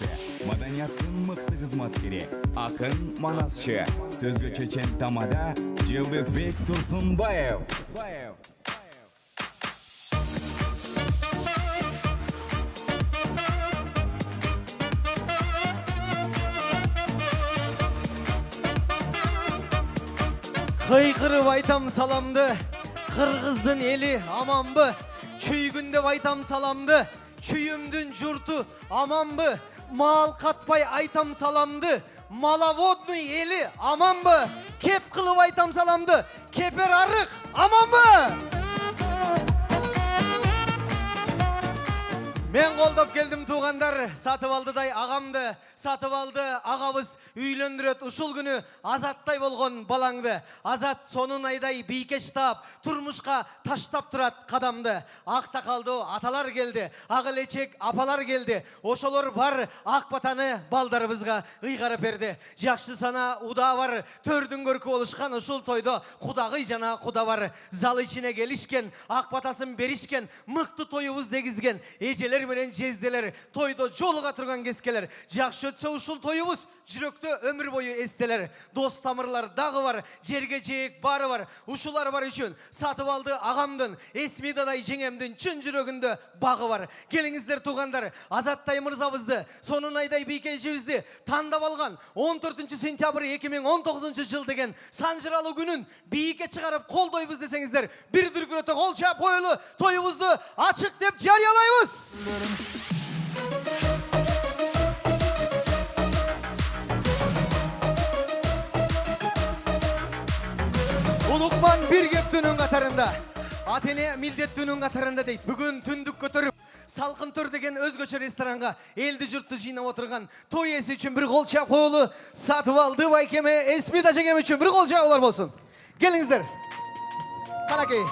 öncüsü, madaniyatın mıhtı hizmetkeri, Akın Manasçı, Sözgü Çeçen Tamada, Yıldızbek Tursunbayev. Kıykırıp aytam salamdı, Kırgızdın eli amanbı. Çüygünde aytam salamdı, Çüyümdün jurtu amanbı. Mal katpay aytam salamdı, Malavodny eli amanbı. Kep kılıp aytam salamdı, Keper arık amanbı. Men koldop geldim tuğandar, satıp aldıday ağamdı, satıp aldı ağabız üylöndüröt uşul günü Azatтай bolgon balаңды. Azat sonun ayday biykeç tap, turmuşka taştap turat kadamdı. Ak sakaldı atalar geldi, ağıleçek apalar geldi, oşolor var ak batanı baldarыбызга ıygarıp berdi. Жақшы sana uda var, tördün görkü oluşkan uşul toydu, kudagı jana kuda var. Zal içine gelişken, ak batasın berişken, mıktı toyubuz degizgen, eceler menen jezdeler, toydo joluga turgan keskeler. Жақшы ötse uşul toyubuz, жүрөктө ömür boyu esteler. Dost tamırlar dağı var, жерге жээк bары var. Uşular var üçün satıp aldı ağamdın, Esmi daday жеңемдин çın жүрөгүндө bağı var. Gelingizler tuğandar, Azatтай mırzabızdı, sonun ayday bийкечибизди тандап алган 14 сентябрь 2019 жыл деген санжыралуу күнүн бийикке чыгарып колдойбуз десеңиздер, бир дүркүрөтө кол чаап коелу, тоюбузду ачык деп жарыялайбыз. Улукман bir kep түнүн катарында, Атене милдет түнүн катарында дейт. Бүгүн түндүк көтөрүп, Салкын төр деген өзгөчө ресторанга элди журтту жыйнап отурган той эси үчүн бир кол чаап коелу. Сатып алды байкеме, Эсми да жеңем үчүн бир кол чаабылар болсун. Келиңиздер. Канакей.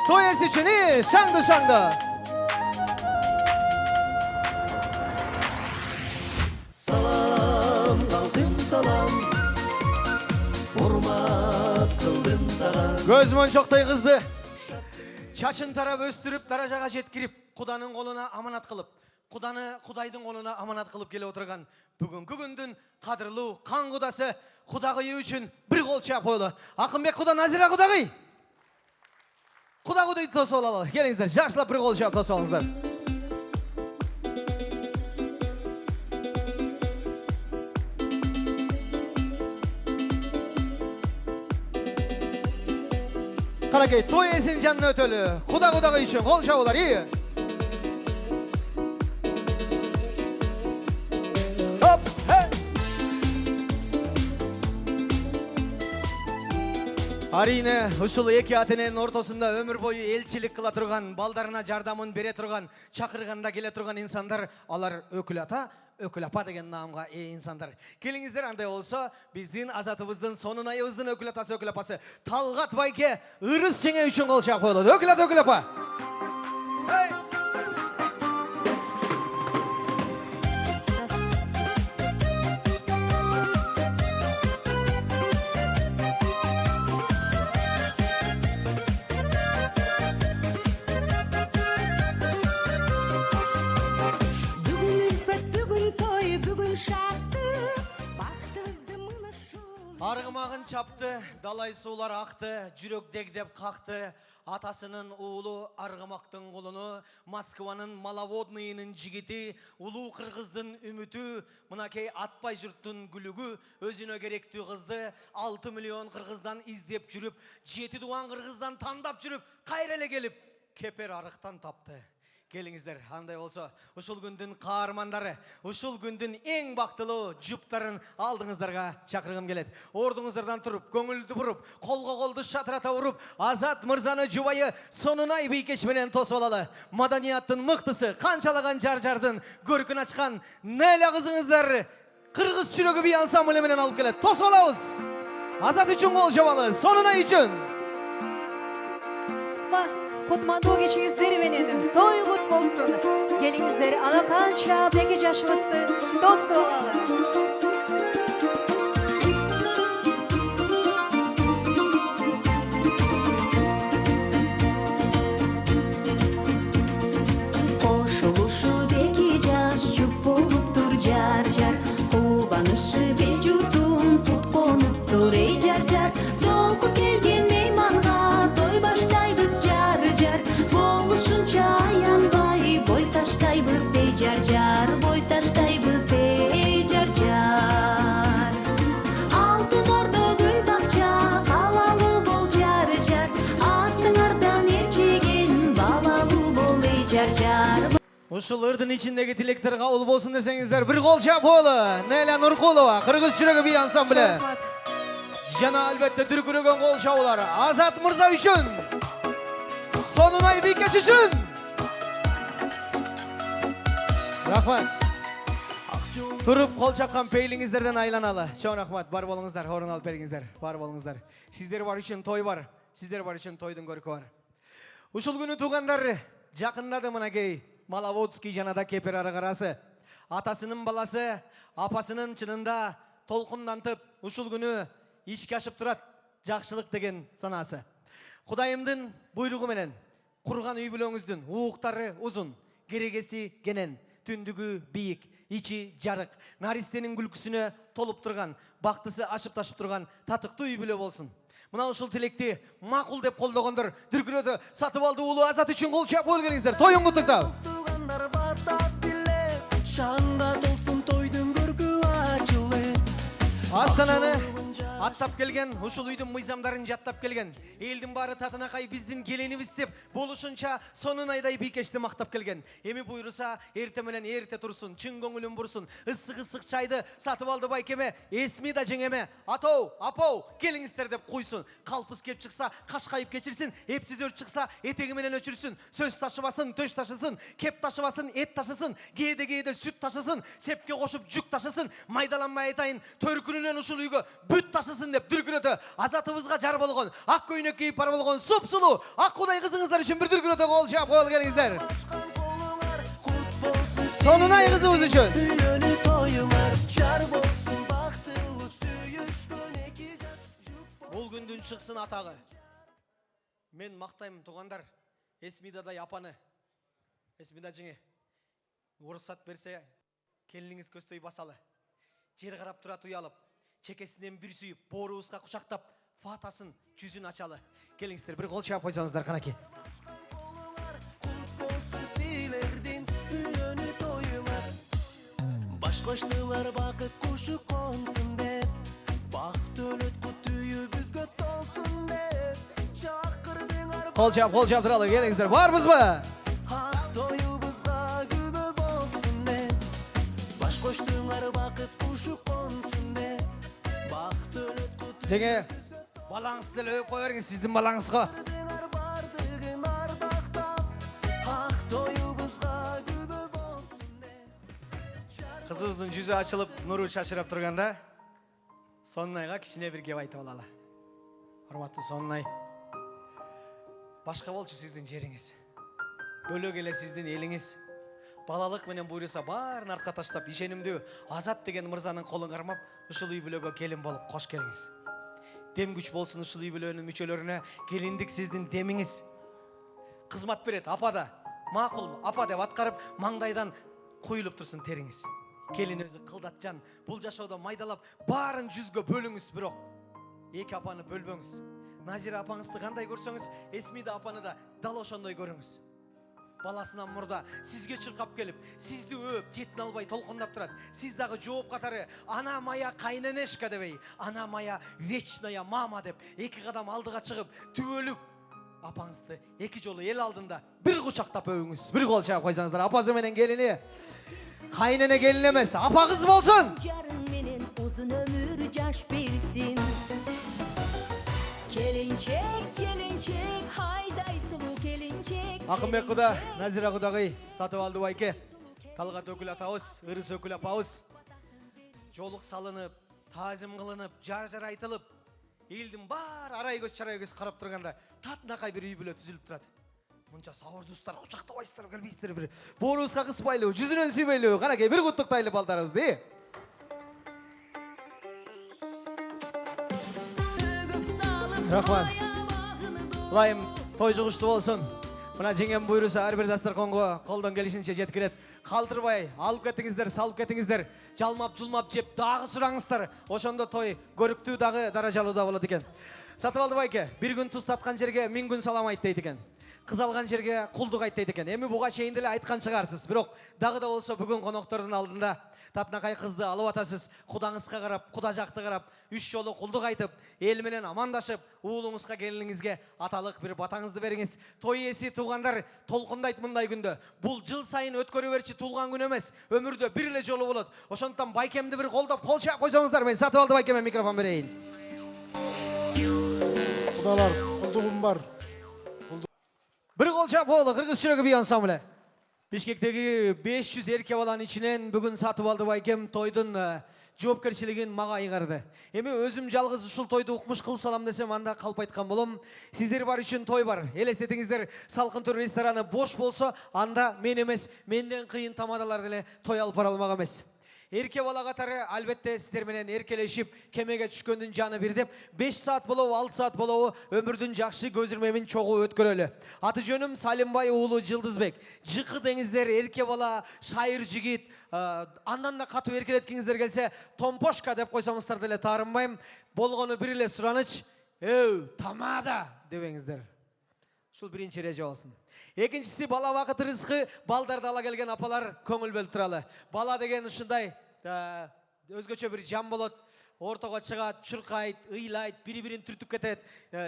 Той эси үчүн шаңды шаңды. Salam kaldım salam, hormat kıldım sana. Көз мончоктой кызды чачын тарап өстүрүп, даражага жеткирип, Куданын колуна аманат кылып, Куданы Кудайдын колуна аманат кылып келе отурган бүгүнкү күндүн кадырлуу кан кудасы Кудагый үчүн бир кол чаап коелу. Акынбек Куда, Назира Кудагый. Кудагыйды тосуп алалы. Келиңиздер, жакшылап бир кол чаап тосуп алыңыздар. Каракей, той эсин жанына өтөлү. Кудагый үчүн кол чабуулар, ии. Хоп, хей. Арине, ушул эки атененин ортосунда өмүр бою элчилик кыла турган, балдарына жардамын бере турган, чакырганда келе турган инсандар, алар өкүл ата, өкүл апа деген наамга ээ инсандар. Келиңиздер, андай болсо, биздин Азатыбыздын, сонун айыбыздын өкүл атасы, өкүл апасы Талгат байке ырыс жеңе үчүн кол чаап коелу. Өкүл ата, өкүл апа. Аргымагын чапты, далай суулар акты, жүрөк дегдеп какты. Атасынын уулу Аргымактын колуну, Москванын Маловодныйынын жигити, улуу кыргыздын үмүтү, мынакей атпай журттун күлүгү, өзүнө керектүү кызды 6 миллион кыргыздан издеп жүрүп, 7 туган кыргыздан тандап жүрүп, кайра эле келип, Кепер арыктан тапты. Келиңиздер, андай болсо, ушул күндүн каармандары, ушул күндүн эң бактылуу жуптарын алдыңыздарга чакыргым келет. Ордуңуздардан туруп, көңүлдү буруп, колго колду шатырата уруп, Азат мырзаны жубайы сонунай бийкеч менен тосуп алалы. Маданияттын мыктысы, канчалаган жар-жардын көркүн ачкан Нейля кызыңыздар кыргыз жүрөгү бий ансамбль менен алып келет. Тосуп алабыз. Азат үчүн кол жабалы, сонунай үчүн. Kutmandığı geçinizleri menenім той құт болсын. Gelingizleri alakança beki жашыбызды дос болалы. Oşuluşu beki жаш жүп болуп тур. жар жар кубанышы бел журтун пут конуптур эй жар жар толкуп келген мейманга той баштайбыз жар жар болушунча аянбай бой таштайбыз эй жар жар бой таштайбыз эй жар жар алтын ордо гүл бакча калалы бол жар жар аттыңардан ээрчиген балалуу бол эй жар жар. Ушул ырдын ичиндеги тилектер кабыл болсун десеңиздер, бир кол чапуулу Неля Нуркулова, Кыргыз жүрөгү би ансамблі. Жана албетте дүркүрөгөн кол чабуулар Азат мырза үчүн, Сонунай Бийкеш үчүн. Рахмат. Туруп кол чапкан пейлиңиздерден айланалы. Чоң рахмат. Бар болуңуздар, орун алып бериңиздер. Бар болуңуздар. Сиздер бар үчүн той бар. Сиздер бар үчүн тойдун көркү бар. Ушул күнү туугандар жакындады мынакей Маловодский жанада кепер ары карасы. Атасынын баласы, апасынын чынында толкундантып, ушул күнү ишке ашып турат. Жакшылык деген санасы. Кудайымдын буйругу менен курган үй бүлөңүздүн ууктары узун, керегеси кенен, түндүгү бийик, ичи жарык, наристенин күлкүсүнө толуп турган, бактысы ашып ташып турган татыктуу үй бүлө болсун. Мына ушул тилекти макул деп колдогондор дүркүрөдө сатып алды уулу Азат үчүн кол чапып келиңиздер. Тоюн куттуктап. Тугандар батат дилеп, шаңга толсун тойдун көркү ачылып. Астананы аттап келген, ушул үйдүн мыйзамдарын жаттап келген, элдин баары татынакай биздин келенибиз деп болушунча Сонунайдай Бийкешти мактап келген. Эми буйруса эрте менен эрте турсун, чын көңүлүн бурсун, ысык чайды сатып алды байкеме, Эсмида жеңеме, атоу, апоу, келиңиздер деп куйсун. Калпыс кеп чыкса, кашкайып кечирсин, эпсиз өрт чыкса, этеги менен өчүрсүн. Сөз ташыбасын, төш ташысын, кеп ташыбасын, эт ташысын, кээде сүт ташысын, сепке кошуп жүк ташысын, майдаланмай айтайын, төркүнүнөн ушул үйгө бүт ташысын деп дүркүрөтө Азатыбызга жар болгон, ак көйнөк кийип пар болгон супсулуу ак кудай кызыңыздар үчүн бир дүркүрөтө кол чап коел келиңиздер. Сонунай кызыбыз үчүн. Үйөнү тоюңар, жар болсун бактылуу сүйүшкөн эки жаш. Бул күндүн чыксын атагы. Мен мактайм туугандар, Эсмидадай апаны. Эсмида жеңе, уруксат берсе, келиниңиз көздөй басалы. Жер карап турат уялып, чекесинен бир сүйүп, боорубузга кучактап, фатасын, жүзүн ачалы. Келиңиздер, бир кол чаап койсоңуздар канаки. Кут болсун силердин үйөнү тоюңар. Баш коштулар бакыт кушу консун деп, бакыт өлөт кут үйүбүзгө толсун деп. Чакырдыңар Кол чаап туралы, келиңиздер, барбызбы? ак тоюбузга күбө болсун деп. Баш коштуңар бакыт кушу консун деп. Бакыт өлөт кут Жеңе, балаңызды деле өп кое бериңиз, сиздин балаңызга. үйүбүзгө бардыгын ардактап. Ак тоюбузга күбө болсун деп. Кызыбыздын жүзү ачылып, нуру чачырап турганда, Сонунайга кичине бир кеп айтып алалы. Урматтуу Сонунай, башка болчу сиздин жериңиз. Бөлөк эле сиздин элиңиз. Балалык менен буйруса баарын артка таштап, ишенимдүү Азат деген мырзанын колун кармап, ушул үй бүлөгө келин болуп кош келиңиз. Дем күч болсун ушул үй бүлөнүн мүчөлөрүнө, келиндик сиздин демиңиз. Кызмат берет, апада, макулму, апа деп аткарып, маңдайдан куюлуп турсун териңиз. Келин өзү кылдатжан, бул жашоодо майдалап, баарын жүзгө бөлүңүз, бирок эки апаны бөлбөңүз. Назира апаңызды кандай көрсөңүз, Эсмида апаны да дал ошондой көрүңүз. Баласынан мурда сизге чуркап келип, сизди өп, жетин албай толкундап турат. Сиз дагы жооп катары ана моя кайненешка дебей, ана моя вечная мама деп эки кадам алдыга чыгып, түбөлүк апаңызды эки жолу эл алдында бир кучактап өбүңүз. Бир кол чаап койсоңуздар, апасы менен келини. Кайнене келин эмес, апа кыз болсун. Жарың менен узун өмүр жаш берсин. Келинчек, келинчек, хайдай сулуу келинчек. Акынбек куда, Назира кудагый, сатып алды байке. Талгат өкүл атабыз, Ырыс өкүл апабыз. Жолук салынып, таазим кылынып, жар айтылып, элдин бар арай көз чарай көз карап турганда, татынакай бир үй бүлө түзүлүп турат. Мынча сабырдуустар кучактабайсыздар, келбейсиздер бир. Боорубузга кыспайлы, жүзүнөн сүйбөйлү, канакей бир куттуктайлы балдарыбызды. Рахмат. Лайым той жугуштуу болсун. Мына жеңем буйруса ар бир дастарконго колдон келишинче жеткирет. Калтырбай, алып кетиңиздер, салып кетиңиздер. Жалмап, жулмап жеп дагы сураңыздар. Ошондо той көрүктүү дагы даражалуу да болот экен. Сатыбалды байке, бир күн туз таткан жерге 1000 күн салам айт дейт экен. Кыз алган жерге кулдук айт дейт экен. Эми буга чейин деле айткан чыгарсыз. Бирок дагы да болсо бүгүн коноктордун алдында татынакай кызды алып атасыз. Кудаңызга карап, куда жакты карап, 3 жолу кулдук айтып, эл менен амандашып, уулуңузга келиниңизге аталык бир батаңызды бериңиз. Той эси туугандар толкундайт мындай күндө. Бул жыл сайын өткөрө берчи туулган күн эмес, өмүрдө бир эле жолу болот. Ошондуктан байкемди бир колдоп, кол чаап койсоңуздар, мен Сатыбалды байкеме микрофон берейин. Кудалар, кулдугум бар. Бир кол чаап коелу, кыргыз жүрөгү би ансамбле. Бишкектеги 500 эрке баланын ичинен бүгүн Сатыбалды байкем тойдун жоопкерчилигин мага ыйгарды. Эми өзүм жалгыз ушул тойду укмуш кылып салам десем, анда калп айткан болом. Сиздер бар үчүн той бар. Элестетиңиздер, Салкын Төр рестораны бош болсо, анда мен эмес, менден кыйын тамадалар деле той алып бара алмак эмес. Эрке бала катары албетте сиздер менен эркелешип, кемеге түшкөндүн жаны бир деп 5 саат болобу, 6 саат болобу өмүрдүн жакшы көзүрмемин чогуу өткөрөлү. Аты жөнүм Салимбай уулу Жылдызбек. Жыкы деңиздер, эрке бала, шайыр жигит, андан да катуу эркелеткиңиздер келсе, Томпошка деп койсоңуздар деле таарынбайм. Болгону бир эле сураныч, тамада дебеңиздер. Ушул биринчи эреже болсун. Экинчиси бала вакыт рызкы, балдарды ала келген апалар көңүл бөлүп туралы. Бала деген ушундай өзгөчө бир жан болот. Ортого чыгат, чуркайт, ыйлайт, бири-бирин түртүп кетет,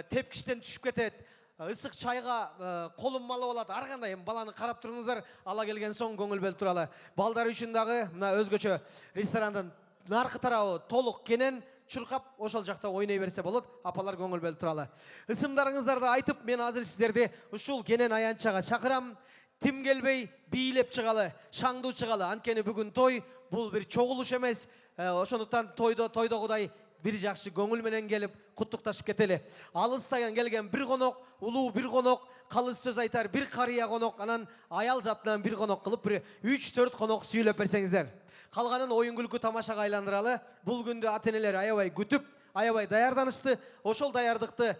тепкичтен түшүп кетет. Ысык чайга колун малып алат. Ар кандай баланы карап туруңуздар, ала келген соң көңүл бөлүп туралы. Балдар үчүн дагы мына өзгөчө ресторандын наркы тарабы толук кенен чуркап, ошол жакта ойной берсе болот, апалар көңүл бөлүп туралы. Ысымдарыңыздарды айтып, мен азыр сиздерди ушул кенен аянтчага чакырам. Тим келбей бийлеп чыгалы, шаңдуу чыгалы. Анткени бүгүн той, бул бир чогулуш эмес. Ошондуктан тойдогудай бир жакшы көңүл менен келип, куттукташып кетели. Алыстан келген бир конок, улуу бир конок, калыс сөз айтар бир карыя конок, анан аял затынан бир конок кылып, бир 3-4 конок сүйүлөп берсеңиздер. Калганын оюн күлкү тамашага айландыралы. Бул күндү ата-энелер аябай күтүп, аябай даярданышты. Ошол даярдыкты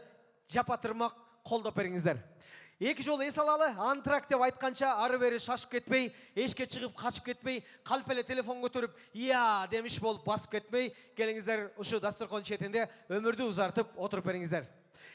жапатырмак колдоп бериңиздер. 2 жолу эс алалы, антракт деп айтканча ары бери шашып кетпей, эшке чыгып качып кетпей, калп эле телефон көтөрүп, "Я" демиш болуп басып кетпей, келиңиздер ушу дастаркон четинде өмүрдү узартып отуруп бериңиздер.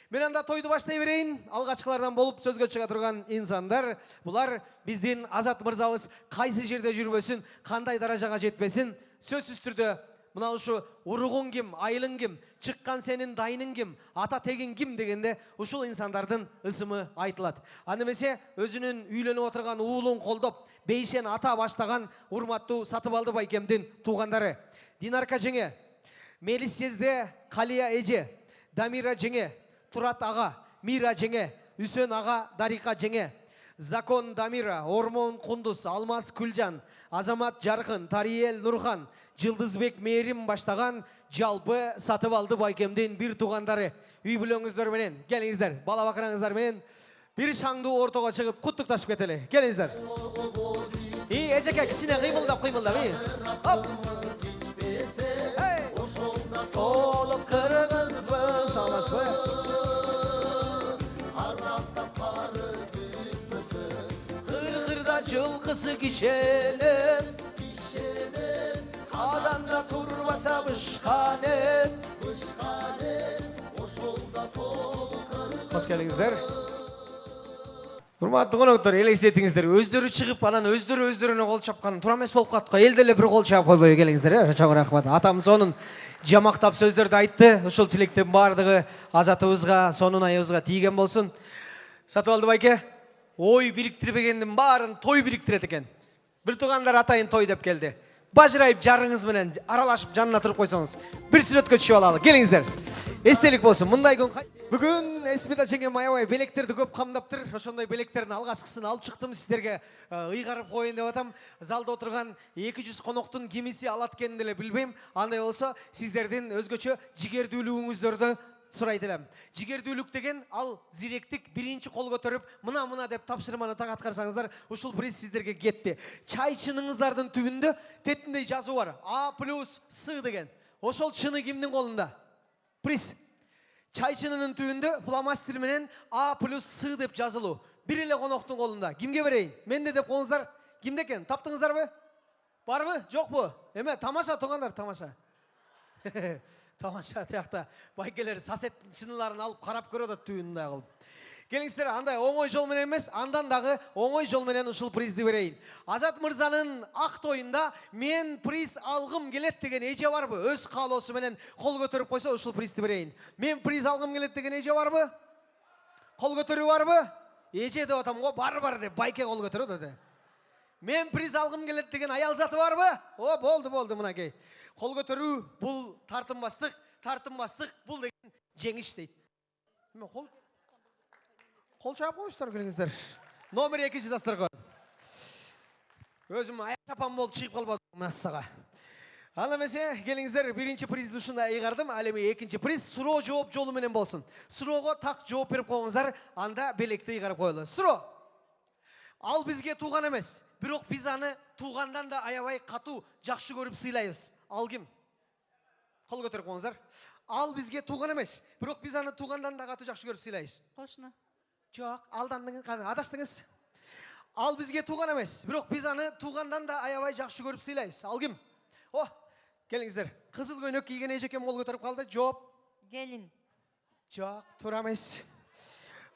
Мен анда тойду баштай берейин. Алгачкылардан болуп сөзгө чыга турган инсандар, булар биздин Азат мырзабыз кайсы жерде жүрбөсүн, кандай даражага жетпесин, сөзсүз түрдө мына ушу уругуң ким, айылың ким, чыккан сенин дайының ким, ата тегин ким дегенде ушул инсандардын ысымы айтылат. Аны эмесе өзүнүн үйлөнүп отурган уулун колдоп, бейшен ата баштаган урматтуу Сатыбалды байкемдин туугандары. Динарка жеңе, Мелис жезде, Калия эже, Дамира жеңе, Турат ага, Мира жеңе, Үсөн ага, Дарика жеңе, Закон Дамира, Ормон Кундус, Алмаз Күлжан, Азамат Жаркын, Тариел Нурхан, Жылдызбек Мээрим баштаган жалпы Сатыбалды байкемдин бир туугандары. Үй бүлөңүздөр менен келиңиздер, бала бакыраңыздар менен бир шаңдуу ортого чыгып куттукташып кетели. Келиңиздер. Эжеке кичине кыймылдап. Хоп. Толук кыргызбыз, саласбы? Кыргырда жылкысы кишенен, Азанда турбаса бышканет, Хош келиңиздер. Урматтуу коноктор, элестетиңиздер, өздөрү чыгып, анан өздөрүнө кол чапкан туура эмес болуп калат го. Эл деле бир кол чаап койбой келиңиздер, чоң рахмат. Атамыз онун жамактап сөздөрдү айтты. Ушул тилектин баардыгы Азатыбызга, сонун айыбызга тийген болсун. Сатыбалды байке, ой бириктирбегендин баарын той бириктирет экен. Бир туугандар атайын той деп келди. Бажырайып жарыңыз менен аралашып жанына туруп койсоңуз, бир сүрөткө түшүп алалы. Келиңиздер. Эстелик болсун. Мындай күн бүгүн Эсмида жеңем аябай белектерди көп камдаптыр. Ошондой белектердин алгачкысын алып чыктым, сиздерге ыйгарып коеюн деп атам. Залда отурган 200 коноктун кимиси алат экенин деле билбейм. Андай болсо, сиздердин өзгөчө жигердүүлүгүңүздөрдү сурайт элем. Жигердүүлүк деген ал зиректик биринчи кол көтөрүп, мына деп тапшырманы так аткарсаңыздар, ушул приз сиздерге кетти. Чай чыныңыздардын түбүндө тетиндей жазуу бар. А+С деген. Ошол чыны кимдин колунда? Приз. Чай чынынын түбүндө фломастер менен А+С деп жазылуу. Бир эле коноктун колунда. Кимге берейин? Менде деп коңуздар. Кимде экен? Таптыңыздарбы? Барбы? Жокпу? Эме тамаша туугандар, тамаша. Тамаша тиякта байкелер сасет чыныларын алып карап көрөт түйүнүндай кылып. Келиңиздер, андай оңой жол менен эмес, андан дагы оңой жол менен ушул призди берейин. Азат мырзанын ак тоюнда мен приз алгым келет деген эже барбы? Өз каалоосу менен кол көтөрүп койсо ушул призди берейин. Мен приз алгым келет деген эже барбы? Кол көтөрүү барбы? Эже деп атам го, бар деп байке кол көтөрөт эди. Мен приз алгым келет деген аял заты барбы? О, болду мынакей. Кол көтөрүү бул тартынбастык бул деген жеңиш дейт. Эме кол чаап коюңуздар келиңиздер. Номер 2 жазастырган. Өзүм аяк чапан болуп чыгып калбадым массага. Аны эмесе келиңиздер, биринчи призди ушундай ыйгардым, ал эми экинчи приз суроо жооп жолу менен болсун. Суроого так жооп берип коюңуздар, анда белекти ыйгарып коелу. Суроо. Ал бизге тууган эмес, бирок биз аны туугандан да аябай катуу жакшы көрүп сыйлайбыз. Ал ким? Кол көтөрүп коюңуздар. Ал бизге тууган эмес, бирок биз аны туугандан да катуу жакшы көрүп сыйлайбыз. Кошуна. Жок, алдандыңыз, адаштыңыз. Ал бизге тууган эмес, бирок биз аны туугандан да аябай жакшы көрүп сыйлайбыз. Ал ким? О, келиңиздер. Кызыл көйнөк кийген эжекем кол көтөрүп калды. Жооп. Келин. Жок, туура эмес.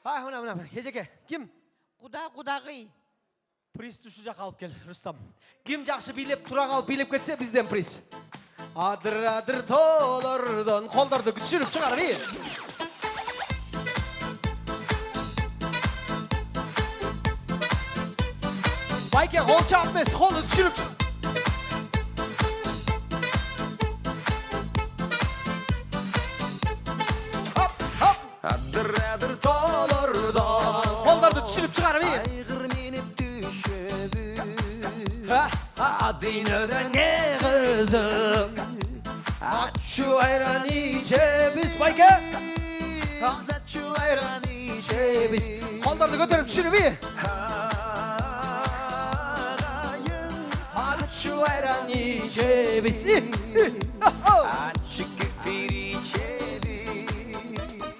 Мына, эжеке, ким? Кудагый. Приз ушу жака алып кел, Рустам. Ким жакшы бийлеп, тура калып бийлеп кетсе, бизден приз. Адыр тоолордон колдорду күчүрүп чыгарып. Байке кол чаап эмес, колду түшүрүп. Хоп. Адыр тоолордон колдорду түшүрүп чыгарып. Айгыр менеп түшөбү Дүйнөдө не кызык, ачуу айран ичебиз, байке. Ачуу айран ичебиз. Колдорду көтөрүп түшүрүп. Ачуу айран ичебиз. ачык кефир ичебиз.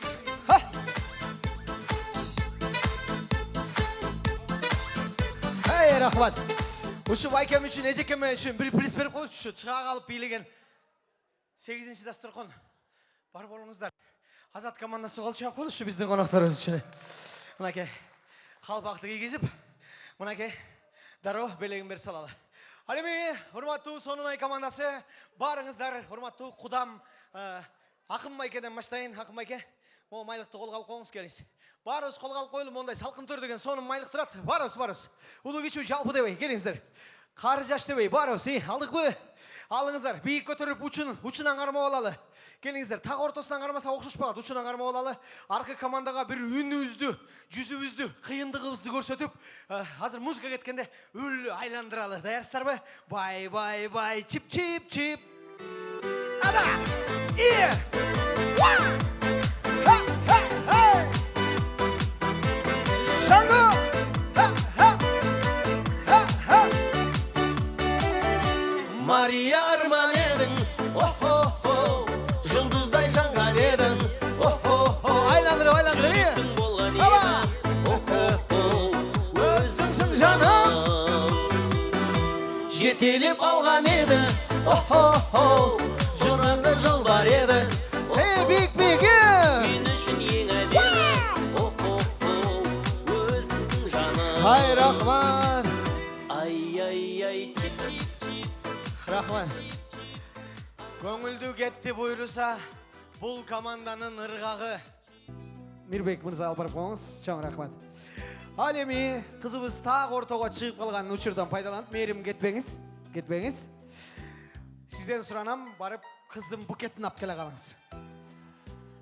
Рахмат. Ушу байкем үчүн, эжекеме үчүн бир приз берип коючу. Чыга калып бийлеген 8-чи дасторкон. Бар болуңуздар. Азат командасы кол чаап койлушу биздин конокторубуз үчүн. Мынакей калпакты кийгизип, мынакей дароо белегин берип салалы. Ал эми урматтуу Сонунай командасы, барыңыздар, урматтуу кудам Акын байкеден баштайын. Акын байке, могу майлыкты колго алып коюңуз келиңиз. Барыбыз колго алып коелу, мондай салкын төр деген сонун майлык турат. Барыбыз. Улуу кичүү жалпы дебей, келиңиздер. Кары жаш дебей, барыбыз, алдыкпы? Алыңыздар, бийик көтөрүп учунан кармап алалы. Келиңиздер, так ортосунан кармаса окшошпагат, учунан кармап алалы. Аркы командага бир үнүбүздү, жүзүбүздү, кыйындыгыбызды көрсөтүп, азыр музыка кеткенде өлү айландыралы. Даярсыздарбы? Бай, чип. Ада! Шангу! Мария арман едің, о-хо-хо, жұлдыздай жанған едің, о-хо-хо. Айландырып. Өзіңсің жаным, жетелеп алған едің, о-хо-хо, жұраңда жол бар еді. Бик. Мен үшін ең әдемі, о-хо-хо, өзіңсің жаным. Ай, рахмат. Ай, чип. Рахмат. Көңілді кетті бұйырса, бұл команданын ырғағы. Мирбек мырза алып барып қоңыз, чоң рахмат. Ал эми кызыбыз так ортого чыгып калган учурдан пайдаланып, мээрим кетпеңиз. Сизден суранам, барып кыздын букетин алып келе калыңыз.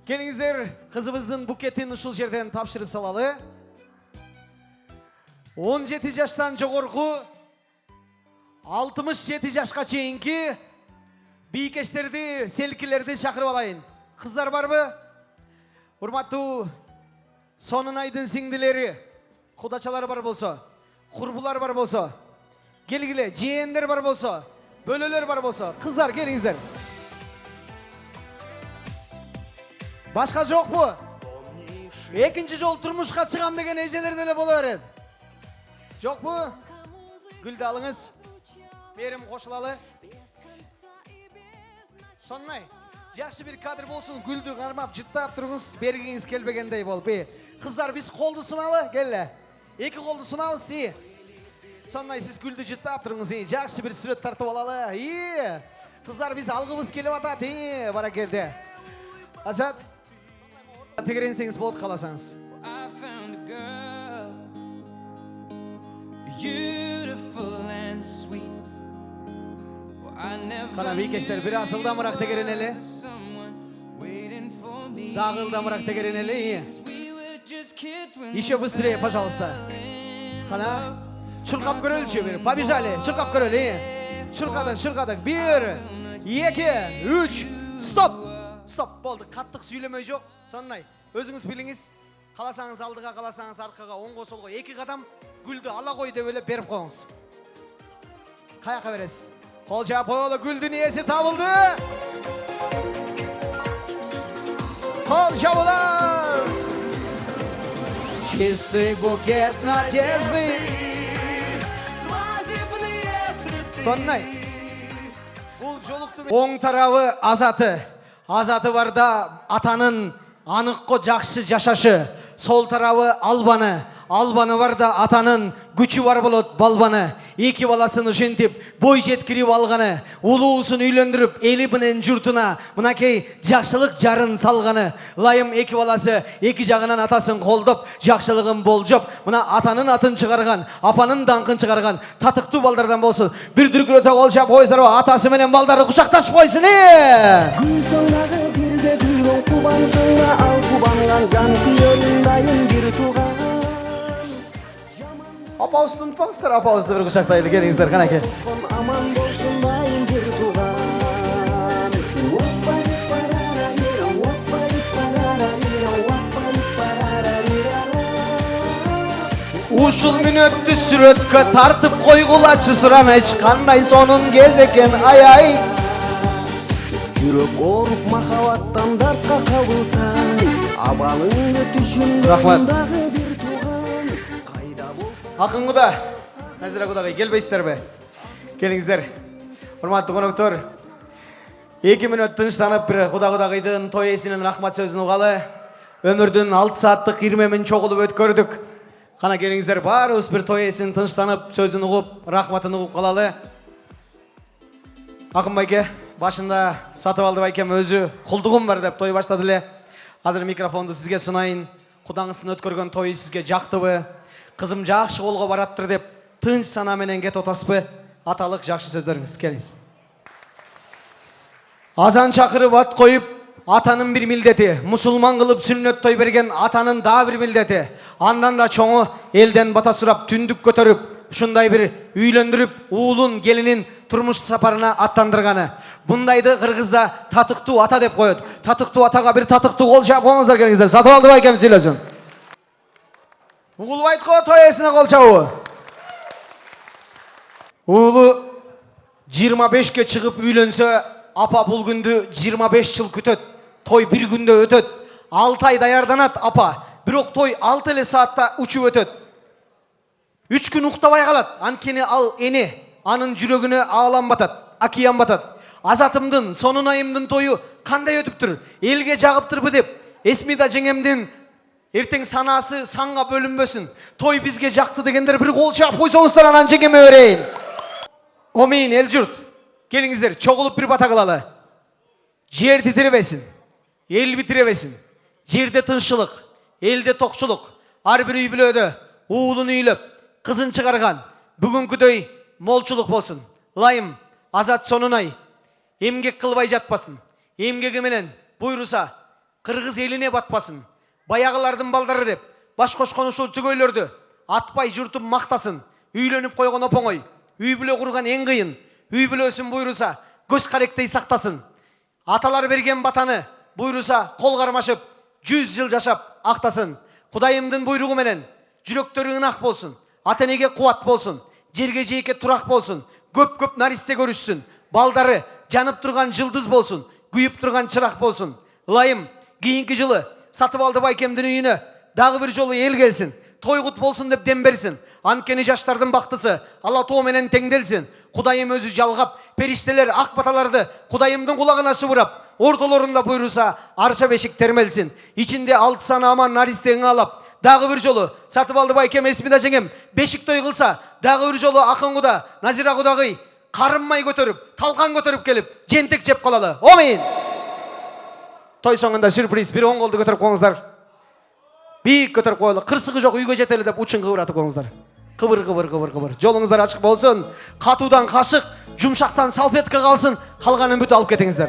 Келиңиздер, кызыбыздын букетин ушул жерден тапшырып салалы. 17 жаштан жогорку 67 жашка чейинки бийкештерди, селкилерди чакырып алайын. Кыздар барбы? Урматтуу Сонунайдын сиңдилери, кудачалар бар болсо, курбулар бар болсо, келгиле, жээндер бар болсо, бөлөлөр бар болсо, кыздар келиңиздер. Башка жокпу? Экинчи жол турмушка чыгам деген эжелер деле боло берет. Жокпу? Гүлдү алыңыз. Мерим кошулалы. Соннай. Жакшы бир кадр болсун. Гүлдү кармап, жыттап туруңуз. Бергиңиз келбегендей болуп. Кыздар, биз колду сыналы, келе. Эки колду сынабыз. Соннай, сиз гүлдү жыттап туруңуз. Жакшы бир сүрөт тартып алалы. Кыздар, биз алгыбыз келип атат. Бара келди. Азат. Тегеренсеңиз болот каласаңыз. I found a girl, beautiful and sweet. Well, I never Кана бийкештер, бир асылдамыраак тегеренели. someone waiting for me. Дагы ылдамыраак тегеренели. We were just kids when Еще быстрее, пожалуйста. Кана, чуркап көрөлчү бир. Побежали, чуркап көрөлү. Чуркадык. 1, 2, 3, стоп. Стоп, болду. Каттык сүйлөмөй жок. Соннай, өзүңүз билиңиз. Каласаңыз алдыга, каласаңыз аркага, оңго солго 2 кадам гүлдү ала кой деп эле берип коюңуз. Каяка бересиз? Кол жаап коелу, гүлдүн ээси табылды. Кол жабыла. Чистый букет надежды. Соннай. Бул жолукту оң тарабы Азаты. Азаты барда атанын аныкко жакшы жашашы. Сол тарабы Албаны. Албаны барда атанын күчү бар болот балбаны. 2 баласын ушинтип бой жеткирип алганы. Улуусун үйлөндүрүп эли менен журтуна мынакей жакшылык жарын салганы. Лайым 2 баласы 2 жагынан атасын колдоп, жакшылыгын болжоп, мына атанын атын чыгарган, апанын даңкын чыгарган татыктуу балдардан болсун. Бир дүркүрөтө кол чап койсуздарбы? Атасы менен балдары кучакташып койсун. Гүл соңнагы бирге гүлөң кубан соңна ал кубанган жан күйөрүн дайым бир туган. Апауыз тұнтпаңыздар, апауызды бір құшақтайлы келіңіздер, қанеке. Аман болсын дайым бир туган. Ушул мүнөттү сүрөткө тартып койгулачы сурам эч кандай сонун кез экен, ай. Жүрөк ооруп махабаттан дартка кабылса, абалыңды түшүндү Рахмат. дагы бир туган. Кайда болса Акын куда, Назира кудагай, келбейсиздерби? Келиңиздер. Урматтуу коноктор, 2 мүнөт тынчтанып бир кудагайдын той ээсинин рахмат сөзүн угалы. Өмүрдүн 6 сааттык ирмемин чогулуп өткөрдүк. Кана келиңиздер, баарыбыз бир той ээсин тынчтанып, сөзүн угуп, рахматын угуп калалы. Акын байке, башында Сатыбалды байкем өзү кулдугум бар деп той баштады эле. Азыр микрофонду сизге сунайын. Кудаңыздын өткөргөн той сизге жактыбы? Кызым жакшы колго бараттыр деп тынч сана менен кет отасызбы? Аталык жакшы сөздөрүңүз, келиңиз. Азан чакырып ат коюп, атанын бир милдети, мусулман кылып сүннөт той берген атанын да бир милдети. Андан да чоңу элден бата сурап түндүк көтөрүп, ушундай бир үйлөндүрүп, уулун, келинин турмуш сапарына аттандырганы. Бундайды кыргызда татыктуу ата деп коет. Татыктуу атага бир татыктуу кол чаап коюңуздар, келиңиздер. Сатыбалды байкем сүйлөсүн. Угулбайт ко той ээсине кол чабуу. Уулу 25ке чыгып үйлөнсө, апа бул күндү 25 жыл күтөт. Той бир күндө өтөт. 6 ай даярданат апа. Бирок той 6 эле саатта учуп өтөт. 3 күн уктабай калат. Анткени ал эне, анын жүрөгүнө аалам батат, акыям батат. Азатымдын, сонун айымдын тою кандай өтүптүр? Элге жагыптырбы деп, Эсмида жеңемдин эртең санаасы санга бөлүнбөсүн. Той бизге жакты дегендер бир кол чаап койсоңуздар, анан жеңеме берейин. Омейин эл журт. Келиңиздер, чогулуп бир бата кылалы. Жер титиребесин, эл битиребесин. Жерде тынччылык, элде токчулук. Ар бир үй бүлөдө уулун үйлөп, кызын чыгарган бүгүнкүдөй молчулук болсун. Лайым, Азат Сонунай эмгек кылбай жатпасын. Эмгеги менен буйруса кыргыз элине батпасын. Баягылардын балдары деп баш кошкон ушул түгөйлөрдү атпай журтуп мактасын. Үйлөнүп койгон опоңой, үй бүлө курган эң кыйын. Үй бүлөсүн буйруса көз каректей сактасын. Аталар берген батаны буйруса кол кармашып 100 жыл жашап актасын. Кудайымдын буйругу менен жүрөктөрү ынак болсун. Ата-энеге кубат болсун. Жерге жейке турак болсун. Көп наристе көрүшсүн. Балдары жанып турган жылдыз болсун. Күйүп турган чырак болсун. Ылайым, кийинки жылы Сатыбалды байкемдин үйүнө дагы бир жолу эл келсин, тойгут болсун деп дем берсин. Анткени жаштардын бактысы Алла Тоо менен теңделсин. Кудайым өзү жалгап, периштелер ак баталарды Кудайымдын кулагына шыбырап, ортолорунда буйруса, арча бешик термелсин. Ичинде 6 саны аман наристең алап, дагы бир жолу Сатыбалды байкем Эсмида жеңем бешик той кылса, дагы бир жолу Акын куда, Назира кудагый карынмай көтөрүп, талкан көтөрүп келип, жентек жеп калалы. Амин. Той соңунда сюрприз, бир оң колду көтөрүп коңуздар. Бийик көтөрүп коелу. Кырсыгы жок үйгө жетели деп учун кыбыратып коңуздар. Кыбыр кыбыр кыбыр кыбыр. Жолуңуздар ачык болсун. Катуудан кашык, жумшактан салфетка калсын. Калганын бүт алып кетиңиздер.